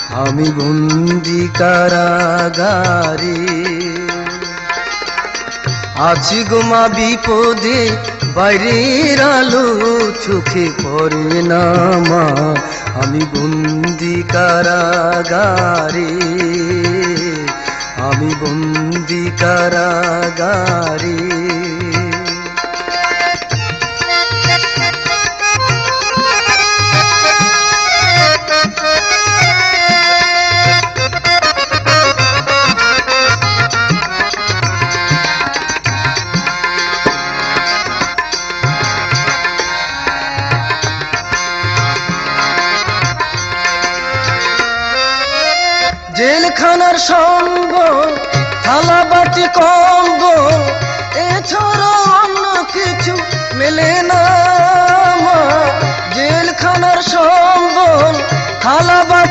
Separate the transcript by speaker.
Speaker 1: আমি বন্দি কারাগারে। আছি গো মা বিপদে, বাইরের আলো চোখে পড়ে না মা, আমি বন্দি কারাগারে, আমি বন্দি কারাগারে। জেলখানার সঙ্গ, থালা বাটি কম্ব, এছাড়া অন্য কিছু মেলে না মা। জেলখানার সঙ্গ, থালা বাটি